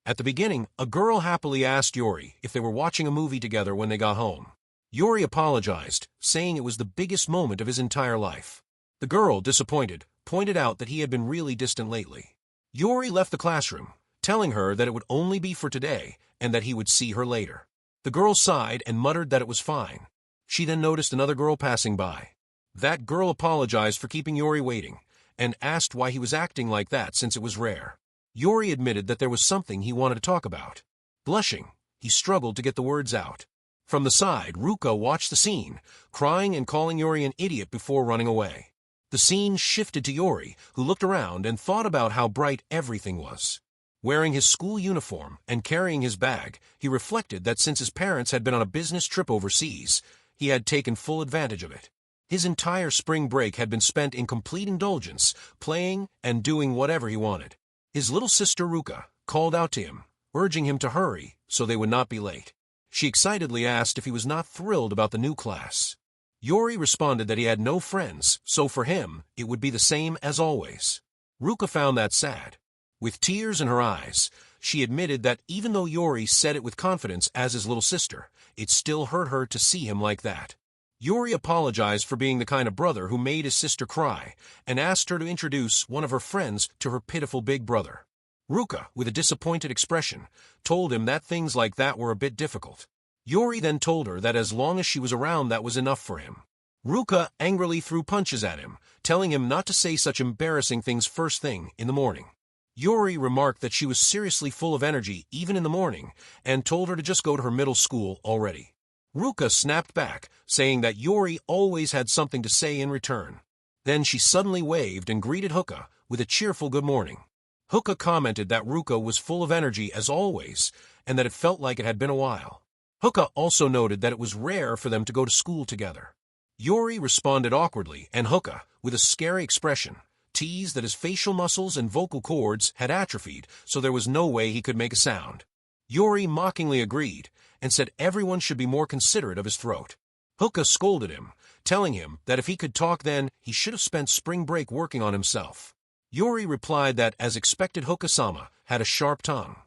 At the beginning, a girl happily asked Yuri if they were watching a movie together when they got home. Yuri apologized, saying it was the biggest moment of his entire life. The girl, disappointed, pointed out that he had been really distant lately. Yuri left the classroom, telling her that it would only be for today and that he would see her later. The girl sighed and muttered that it was fine. She then noticed another girl passing by. That girl apologized for keeping Yuri waiting and asked why he was acting like that since it was rare. Yuri admitted that there was something he wanted to talk about. Blushing, he struggled to get the words out. From the side, Ruka watched the scene, crying and calling Yuri an idiot before running away. The scene shifted to Yuri, who looked around and thought about how bright everything was. Wearing his school uniform and carrying his bag, he reflected that since his parents had been on a business trip overseas, he had taken full advantage of it. His entire spring break had been spent in complete indulgence, playing and doing whatever he wanted. His little sister Ruka called out to him, urging him to hurry so they would not be late. She excitedly asked if he was not thrilled about the new class. Yuri responded that he had no friends, so for him, it would be the same as always. Ruka found that sad. With tears in her eyes, she admitted that even though Yuri said it with confidence as his little sister, it still hurt her to see him like that. Yuri apologized for being the kind of brother who made his sister cry and asked her to introduce one of her friends to her pitiful big brother. Ruka, with a disappointed expression, told him that things like that were a bit difficult. Yuri then told her that as long as she was around that was enough for him. Ruka angrily threw punches at him, telling him not to say such embarrassing things first thing in the morning. Yuri remarked that she was seriously full of energy even in the morning and told her to just go to her middle school already. Ruka snapped back, saying that Yuri always had something to say in return. Then she suddenly waved and greeted Hoka with a cheerful good morning. Hoka commented that Ruka was full of energy as always and that it felt like it had been a while. Hoka also noted that it was rare for them to go to school together. Yuri responded awkwardly, and Hoka, with a scary expression, teased that his facial muscles and vocal cords had atrophied, so there was no way he could make a sound. Yuri mockingly agreed and said everyone should be more considerate of his throat. Hoka scolded him, telling him that if he could talk then, he should have spent spring break working on himself. Yuri replied that, as expected, Hoka-sama had a sharp tongue.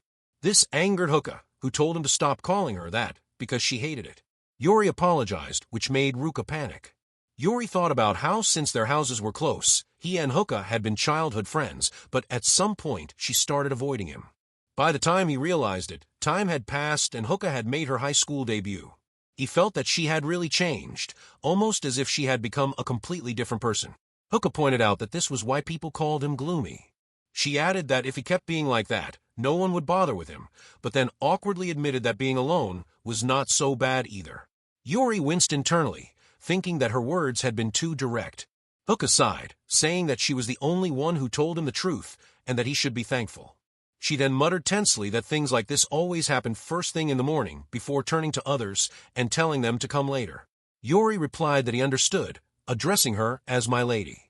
This angered Hoka, who told him to stop calling her that because she hated it. Yuri apologized, which made Ruka panic. Yuri thought about how, since their houses were close, he and Hoka had been childhood friends, but at some point she started avoiding him. By the time he realized it, time had passed and Hoka had made her high school debut. He felt that she had really changed, almost as if she had become a completely different person. Hoka pointed out that this was why people called him gloomy. She added that if he kept being like that, no one would bother with him, but then awkwardly admitted that being alone was not so bad either. Yuri winced internally, thinking that her words had been too direct. Hoka sighed, saying that she was the only one who told him the truth and that he should be thankful. She then muttered tensely that things like this always happened first thing in the morning before turning to others and telling them to come later. Yuri replied that he understood, addressing her as my lady.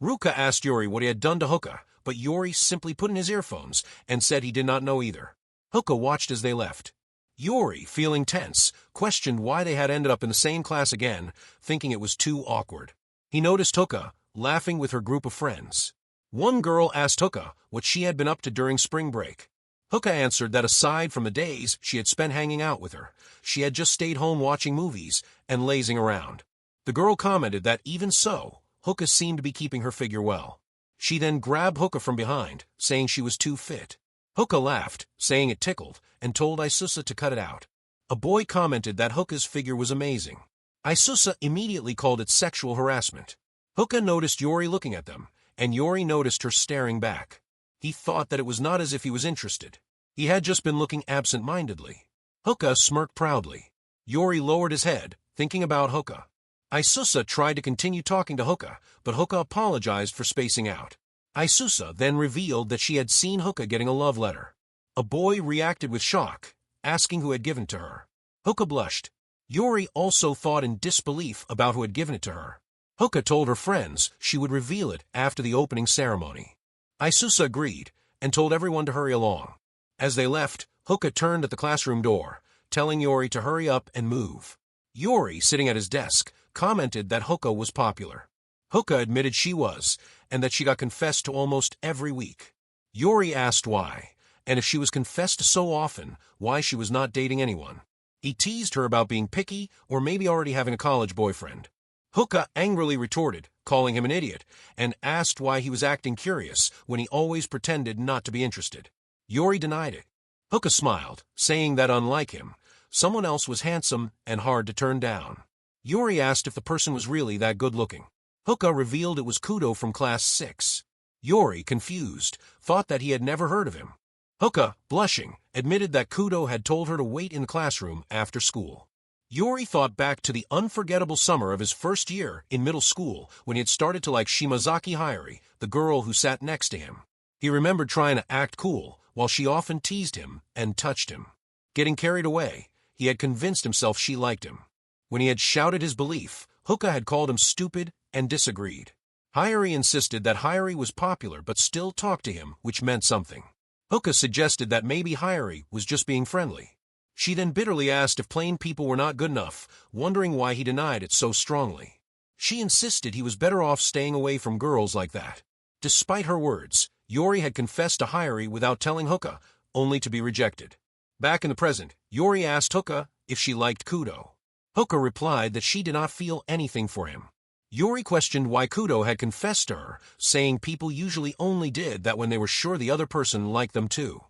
Ruka asked Yuri what he had done to Hoka, but Yuri simply put in his earphones and said he did not know either. Hoka watched as they left. Yuri, feeling tense, questioned why they had ended up in the same class again, thinking it was too awkward. He noticed Hoka laughing with her group of friends. One girl asked Hoka what she had been up to during spring break. Hoka answered that aside from the days she had spent hanging out with her, she had just stayed home watching movies and lazing around. The girl commented that even so, Hoka seemed to be keeping her figure well. She then grabbed Hoka from behind, saying she was too fit. Hoka laughed, saying it tickled, and told Isusa to cut it out. A boy commented that Hoka's figure was amazing. Isusa immediately called it sexual harassment. Hoka noticed Yuri looking at them, and Yuri noticed her staring back. He thought that it was not as if he was interested. He had just been looking absent-mindedly. Hoka smirked proudly. Yuri lowered his head, thinking about Hoka. Isusa tried to continue talking to Hoka, but Hoka apologized for spacing out. Isusa then revealed that she had seen Hoka getting a love letter. A boy reacted with shock, asking who had given it to her. Hoka blushed. Yuri also thought in disbelief about who had given it to her. Hoka told her friends she would reveal it after the opening ceremony. Isusa agreed and told everyone to hurry along. As they left, Hoka turned at the classroom door, telling Yuri to hurry up and move. Yuri, sitting at his desk, commented that Hoka was popular. Hoka admitted she was, and that she got confessed to almost every week. Yuri asked why, and if she was confessed so often, why she was not dating anyone. He teased her about being picky or maybe already having a college boyfriend. Hoka angrily retorted, calling him an idiot, and asked why he was acting curious when he always pretended not to be interested. Yori denied it. Hoka smiled, saying that unlike him, someone else was handsome and hard to turn down. Yori asked if the person was really that good-looking. Hoka revealed it was Kudo from Class 6. Yori, confused, thought that he had never heard of him. Hoka, blushing, admitted that Kudo had told her to wait in the classroom after school. Yori thought back to the unforgettable summer of his first year in middle school when he had started to like Shimazaki Hayari, the girl who sat next to him. He remembered trying to act cool while she often teased him and touched him. Getting carried away, he had convinced himself she liked him. When he had shouted his belief, Hoka had called him stupid and disagreed. Hayari insisted that Hayari was popular but still talked to him, which meant something. Hoka suggested that maybe Hayari was just being friendly. She then bitterly asked if plain people were not good enough, wondering why he denied it so strongly. She insisted he was better off staying away from girls like that. Despite her words, Yori had confessed to Hayari without telling Hoka, only to be rejected. Back in the present, Yori asked Hoka if she liked Kudo. Hoka replied that she did not feel anything for him. Yori questioned why Kudo had confessed to her, saying people usually only did that when they were sure the other person liked them too.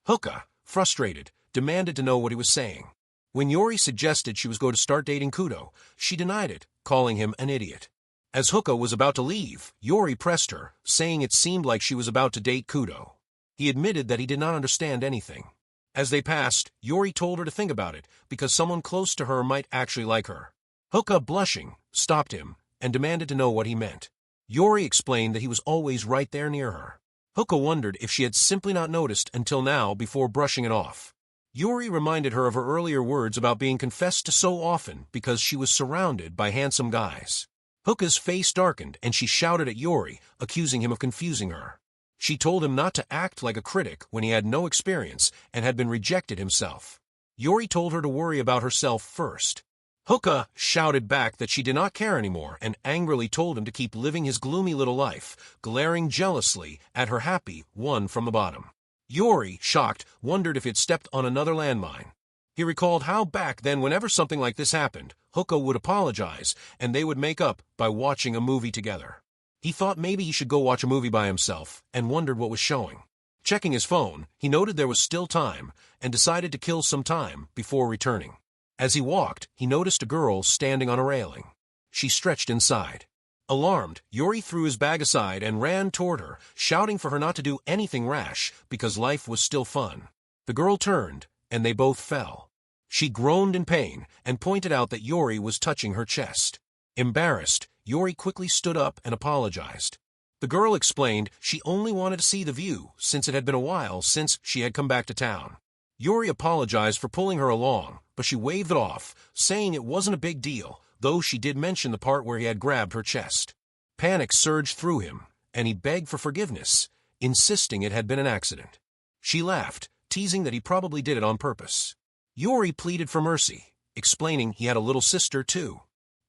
Hoka, frustrated, demanded to know what he was saying. When Yori suggested she was going to start dating Kudo, she denied it, calling him an idiot. As Hoka was about to leave, Yori pressed her, saying it seemed like she was about to date Kudo. He admitted that he did not understand anything. As they passed, Yori told her to think about it, because someone close to her might actually like her. Hoka, blushing, stopped him, and demanded to know what he meant. Yori explained that he was always right there near her. Hoka wondered if she had simply not noticed until now before brushing it off. Yori reminded her of her earlier words about being confessed to so often because she was surrounded by handsome guys. Hoka's face darkened and she shouted at Yori, accusing him of confusing her. She told him not to act like a critic when he had no experience and had been rejected himself. Yori told her to worry about herself first. Hoka shouted back that she did not care anymore and angrily told him to keep living his gloomy little life, glaring jealously at her happy one from the bottom. Yori, shocked, wondered if he had stepped on another landmine. He recalled how back then whenever something like this happened, Hoka would apologize and they would make up by watching a movie together. He thought maybe he should go watch a movie by himself and wondered what was showing. Checking his phone, he noted there was still time and decided to kill some time before returning. As he walked, he noticed a girl standing on a railing. She stretched inside. Alarmed, Yori threw his bag aside and ran toward her, shouting for her not to do anything rash because life was still fun. The girl turned, and they both fell. She groaned in pain and pointed out that Yori was touching her chest. Embarrassed, Yori quickly stood up and apologized. The girl explained she only wanted to see the view since it had been a while since she had come back to town. Yori apologized for pulling her along, but she waved it off, saying it wasn't a big deal, though she did mention the part where he had grabbed her chest. Panic surged through him, and he begged for forgiveness, insisting it had been an accident. She laughed, teasing that he probably did it on purpose. Yori pleaded for mercy, explaining he had a little sister too.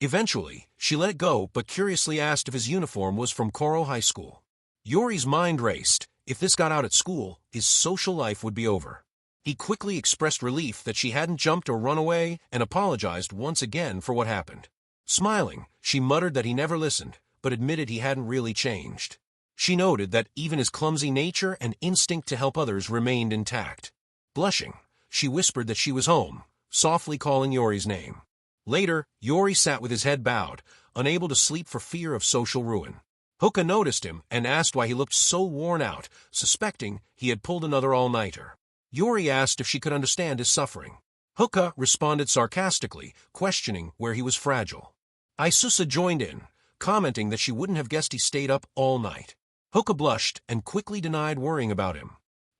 Eventually, she let it go but curiously asked if his uniform was from Koro High School. Yori's mind raced. If this got out at school, his social life would be over. He quickly expressed relief that she hadn't jumped or run away and apologized once again for what happened. Smiling, she muttered that he never listened, but admitted he hadn't really changed. She noted that even his clumsy nature and instinct to help others remained intact. Blushing, she whispered that she was home, softly calling Yori's name. Later, Yori sat with his head bowed, unable to sleep for fear of social ruin. Hoka noticed him and asked why he looked so worn out, suspecting he had pulled another all-nighter. Yori asked if she could understand his suffering. Hoka responded sarcastically, questioning where he was fragile. Isusa joined in, commenting that she wouldn't have guessed he stayed up all night. Hoka blushed and quickly denied worrying about him.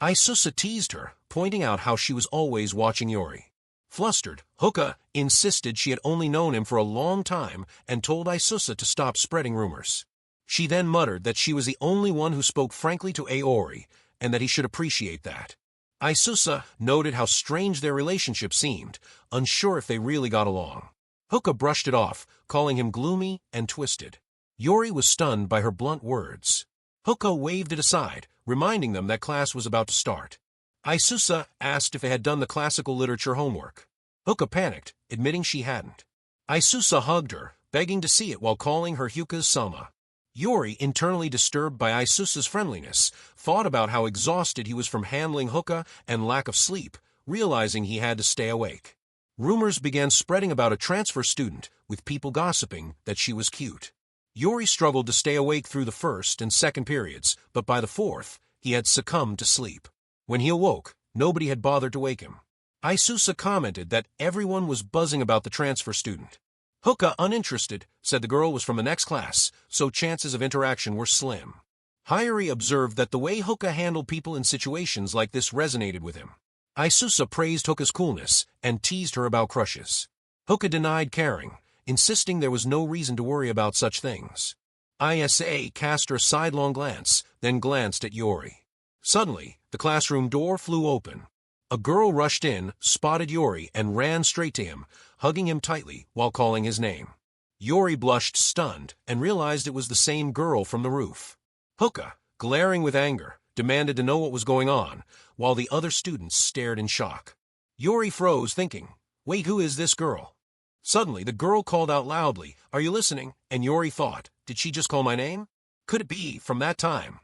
Isusa teased her, pointing out how she was always watching Yori. Flustered, Hoka insisted she had only known him for a long time and told Isusa to stop spreading rumors. She then muttered that she was the only one who spoke frankly to Aori, and that he should appreciate that. Isusa noted how strange their relationship seemed, unsure if they really got along. Hoka brushed it off, calling him gloomy and twisted. Yori was stunned by her blunt words. Hoka waved it aside, reminding them that class was about to start. Isusa asked if they had done the classical literature homework. Hoka panicked, admitting she hadn't. Isusa hugged her, begging to see it while calling her Hyuka's Sama. Yori, internally disturbed by Isusa's friendliness, thought about how exhausted he was from handling Hoka and lack of sleep, realizing he had to stay awake. Rumors began spreading about a transfer student, with people gossiping that she was cute. Yori struggled to stay awake through the first and second periods, but by the fourth, he had succumbed to sleep. When he awoke, nobody had bothered to wake him. Isusa commented that everyone was buzzing about the transfer student. Hoka, uninterested, said the girl was from the next class, so chances of interaction were slim. Hayuri observed that the way Hoka handled people in situations like this resonated with him. Isusa praised Hoka's coolness and teased her about crushes. Hoka denied caring, insisting there was no reason to worry about such things. Isa cast her a sidelong glance, then glanced at Yori. Suddenly, the classroom door flew open. A girl rushed in, spotted Yori, and ran straight to him, hugging him tightly while calling his name. Yori blushed, stunned, and realized it was the same girl from the roof. Hoka, glaring with anger, demanded to know what was going on, while the other students stared in shock. Yori froze, thinking, "Wait, who is this girl?" Suddenly, the girl called out loudly, "Are you listening?" And Yori thought, did she just call my name? Could it be from that time?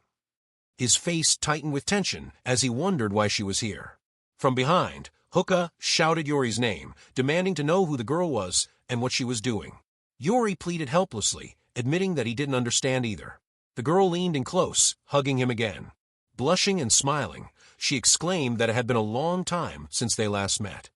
His face tightened with tension as he wondered why she was here. From behind, Hoka shouted Yori's name, demanding to know who the girl was and what she was doing. Yori pleaded helplessly, admitting that he didn't understand either. The girl leaned in close, hugging him again. Blushing and smiling, she exclaimed that it had been a long time since they last met.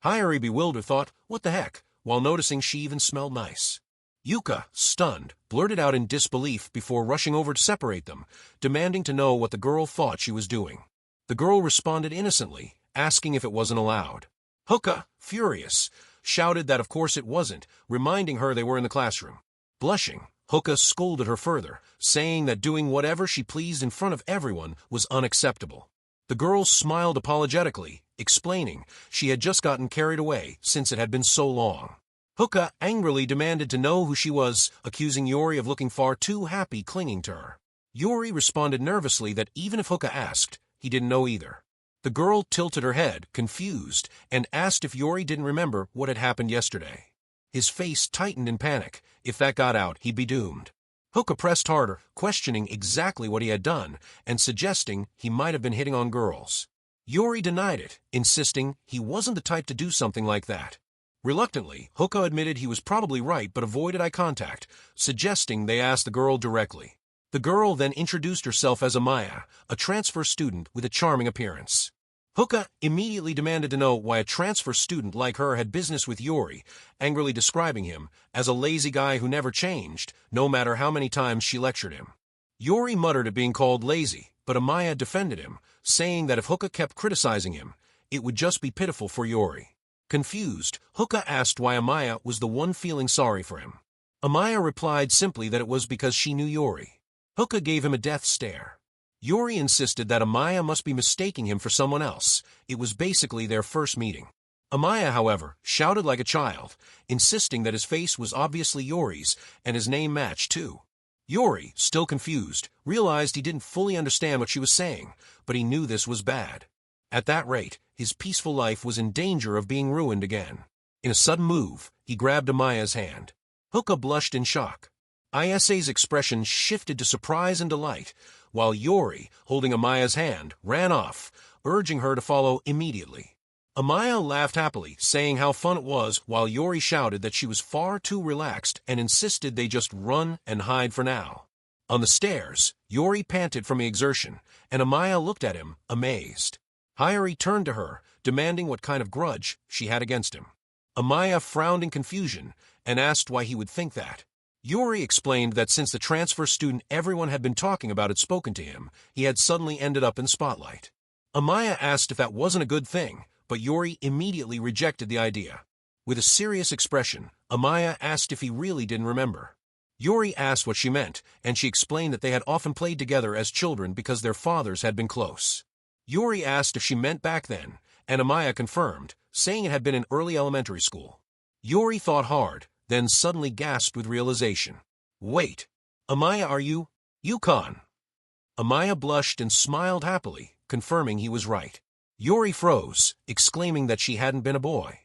Hayuri, bewildered, thought, what the heck, while noticing she even smelled nice. Yuka, stunned, blurted out in disbelief before rushing over to separate them, demanding to know what the girl thought she was doing. The girl responded innocently, asking if it wasn't allowed. Hoka, furious, shouted that of course it wasn't, reminding her they were in the classroom. Blushing, Hoka scolded her further, saying that doing whatever she pleased in front of everyone was unacceptable. The girl smiled apologetically, explaining she had just gotten carried away since it had been so long. Hoka angrily demanded to know who she was, accusing Yori of looking far too happy clinging to her. Yori responded nervously that even if Hoka asked, he didn't know either. The girl tilted her head, confused, and asked if Yori didn't remember what had happened yesterday. His face tightened in panic. If that got out, he'd be doomed. Hoka pressed harder, questioning exactly what he had done, and suggesting he might have been hitting on girls. Yori denied it, insisting he wasn't the type to do something like that. Reluctantly, Hoka admitted he was probably right but avoided eye contact, suggesting they ask the girl directly. The girl then introduced herself as Amaya, a transfer student with a charming appearance. Hoka immediately demanded to know why a transfer student like her had business with Yori, angrily describing him as a lazy guy who never changed, no matter how many times she lectured him. Yori muttered at being called lazy, but Amaya defended him, saying that if Hoka kept criticizing him, it would just be pitiful for Yori. Confused, Hoka asked why Amaya was the one feeling sorry for him. Amaya replied simply that it was because she knew Yori. Hoka gave him a death stare. Yori insisted that Amaya must be mistaking him for someone else. It was basically their first meeting. Amaya, however, shouted like a child, insisting that his face was obviously Yori's and his name matched too. Yori, still confused, realized he didn't fully understand what she was saying, but he knew this was bad. At that rate, his peaceful life was in danger of being ruined again. In a sudden move, he grabbed Amaya's hand. Hoka blushed in shock. Isa's expression shifted to surprise and delight, while Yori, holding Amaya's hand, ran off, urging her to follow immediately. Amaya laughed happily, saying how fun it was, while Yori shouted that she was far too relaxed and insisted they just run and hide for now. On the stairs, Yori panted from the exertion, and Amaya looked at him, amazed. Hayuri turned to her, demanding what kind of grudge she had against him. Amaya frowned in confusion and asked why he would think that. Yori explained that since the transfer student everyone had been talking about had spoken to him, he had suddenly ended up in spotlight. Amaya asked if that wasn't a good thing, but Yori immediately rejected the idea. With a serious expression, Amaya asked if he really didn't remember. Yori asked what she meant, and she explained that they had often played together as children because their fathers had been close. Yori asked if she meant back then, and Amaya confirmed, saying it had been in early elementary school. Yori thought hard, then suddenly gasped with realization. Wait, Amaya, are you Yukon? Amaya blushed and smiled happily, confirming he was right. Yuri froze, exclaiming that she hadn't been a boy.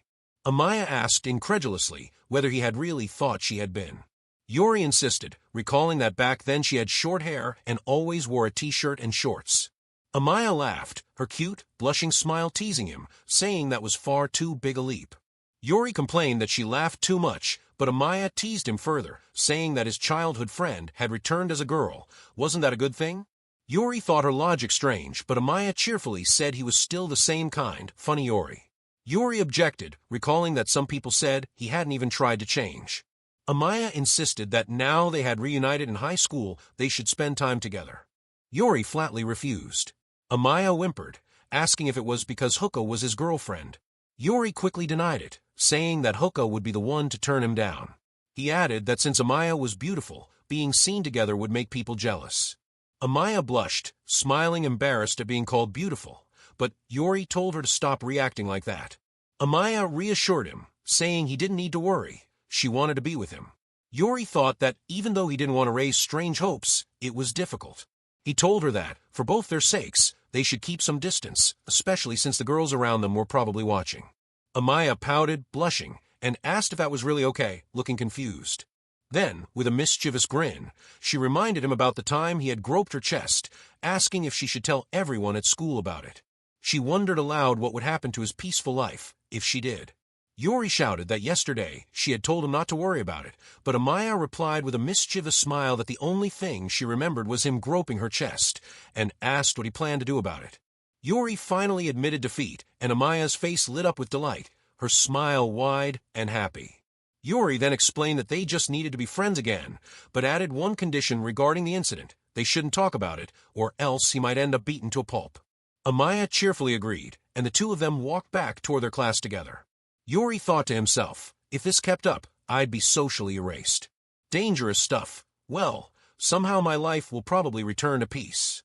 Amaya asked incredulously whether he had really thought she had been. Yuri insisted, recalling that back then she had short hair and always wore a t-shirt and shorts. Amaya laughed, her cute, blushing smile teasing him, saying that was far too big a leap. Yuri complained that she laughed too much, but Amaya teased him further, saying that his childhood friend had returned as a girl. Wasn't that a good thing? Yuri thought her logic strange, but Amaya cheerfully said he was still the same kind, funny Yuri. Yuri objected, recalling that some people said he hadn't even tried to change. Amaya insisted that now they had reunited in high school, they should spend time together. Yuri flatly refused. Amaya whimpered, asking if it was because Hoka was his girlfriend. Yuri quickly denied it, saying that Hoka would be the one to turn him down. He added that since Amaya was beautiful, being seen together would make people jealous. Amaya blushed, smiling embarrassed at being called beautiful, but Yuri told her to stop reacting like that. Amaya reassured him, saying he didn't need to worry. She wanted to be with him. Yuri thought that even though he didn't want to raise strange hopes, it was difficult. He told her that, for both their sakes, they should keep some distance, especially since the girls around them were probably watching. Amaya pouted, blushing, and asked if that was really okay, looking confused. Then, with a mischievous grin, she reminded him about the time he had groped her chest, asking if she should tell everyone at school about it. She wondered aloud what would happen to his peaceful life, if she did. Yuri shouted that yesterday she had told him not to worry about it, but Amaya replied with a mischievous smile that the only thing she remembered was him groping her chest, and asked what he planned to do about it. Yuri finally admitted defeat, and Amaya's face lit up with delight, her smile wide and happy. Yuri then explained that they just needed to be friends again, but added one condition regarding the incident: they shouldn't talk about it, or else he might end up beaten to a pulp. Amaya cheerfully agreed, and the two of them walked back toward their class together. Yuri thought to himself, if this kept up, I'd be socially erased. Dangerous stuff. Well, somehow my life will probably return to peace.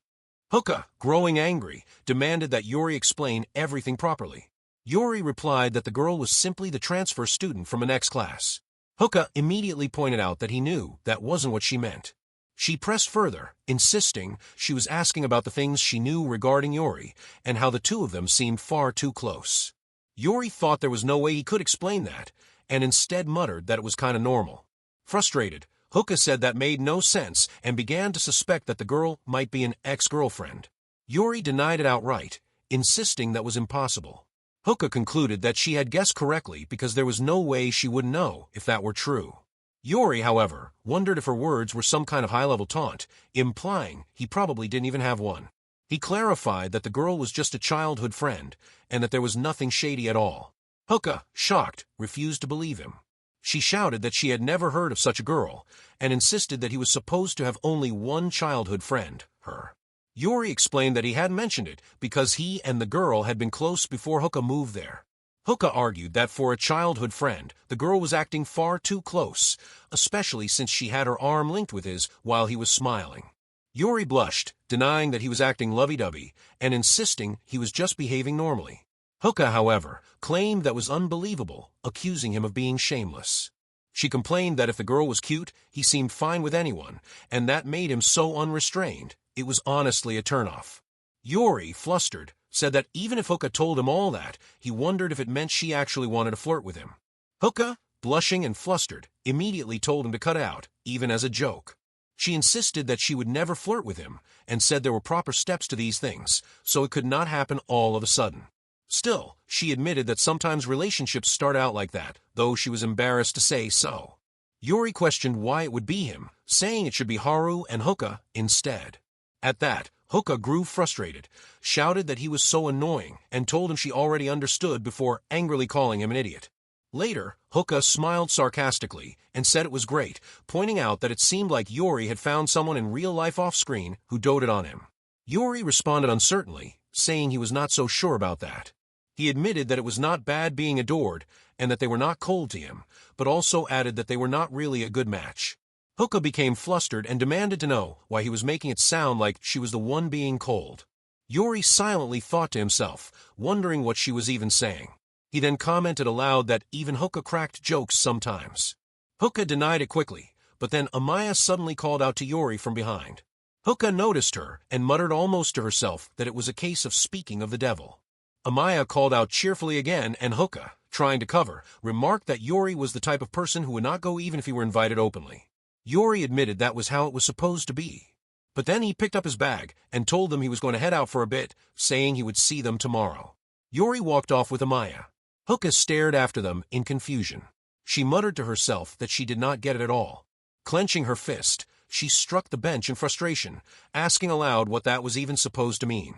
Hoka, growing angry, demanded that Yuri explain everything properly. Yuri replied that the girl was simply the transfer student from a next class. Hoka immediately pointed out that he knew that wasn't what she meant. She pressed further, insisting she was asking about the things she knew regarding Yuri, and how the two of them seemed far too close. Yuri thought there was no way he could explain that, and instead muttered that it was kinda normal. Frustrated, Hoka said that made no sense and began to suspect that the girl might be an ex-girlfriend. Yuri denied it outright, insisting that was impossible. Hoka concluded that she had guessed correctly because there was no way she would know if that were true. Yuri, however, wondered if her words were some kind of high-level taunt, implying he probably didn't even have one. He clarified that the girl was just a childhood friend, and that there was nothing shady at all. Hoka, shocked, refused to believe him. She shouted that she had never heard of such a girl, and insisted that he was supposed to have only one childhood friend, her. Yuri explained that he hadn't mentioned it because he and the girl had been close before Hoka moved there. Hoka argued that for a childhood friend, the girl was acting far too close, especially since she had her arm linked with his while he was smiling. Yuri blushed, denying that he was acting lovey-dovey, and insisting he was just behaving normally. Hoka, however, claimed that was unbelievable, accusing him of being shameless. She complained that if the girl was cute, he seemed fine with anyone, and that made him so unrestrained, it was honestly a turnoff. Yuri, flustered, said that even if Hoka told him all that, he wondered if it meant she actually wanted to flirt with him. Hoka, blushing and flustered, immediately told him to cut out, even as a joke. She insisted that she would never flirt with him, and said there were proper steps to these things, so it could not happen all of a sudden. Still, she admitted that sometimes relationships start out like that, though she was embarrassed to say so. Yuri questioned why it would be him, saying it should be Haru and Hoka instead. At that, Hoka grew frustrated, shouted that he was so annoying, and told him she already understood before angrily calling him an idiot. Later, Hoka smiled sarcastically and said it was great, pointing out that it seemed like Yuri had found someone in real life off-screen who doted on him. Yuri responded uncertainly, saying he was not so sure about that. He admitted that it was not bad being adored and that they were not cold to him, but also added that they were not really a good match. Hoka became flustered and demanded to know why he was making it sound like she was the one being cold. Yuri silently thought to himself, wondering what she was even saying. He then commented aloud that even Hoka cracked jokes sometimes. Hoka denied it quickly, but then Amaya suddenly called out to Yuri from behind. Hoka noticed her and muttered almost to herself that it was a case of speaking of the devil. Amaya called out cheerfully again, and Hoka, trying to cover, remarked that Yori was the type of person who would not go even if he were invited openly. Yori admitted that was how it was supposed to be. But then he picked up his bag and told them he was going to head out for a bit, saying he would see them tomorrow. Yori walked off with Amaya. Hoka stared after them in confusion. She muttered to herself that she did not get it at all. Clenching her fist, she struck the bench in frustration, asking aloud what that was even supposed to mean.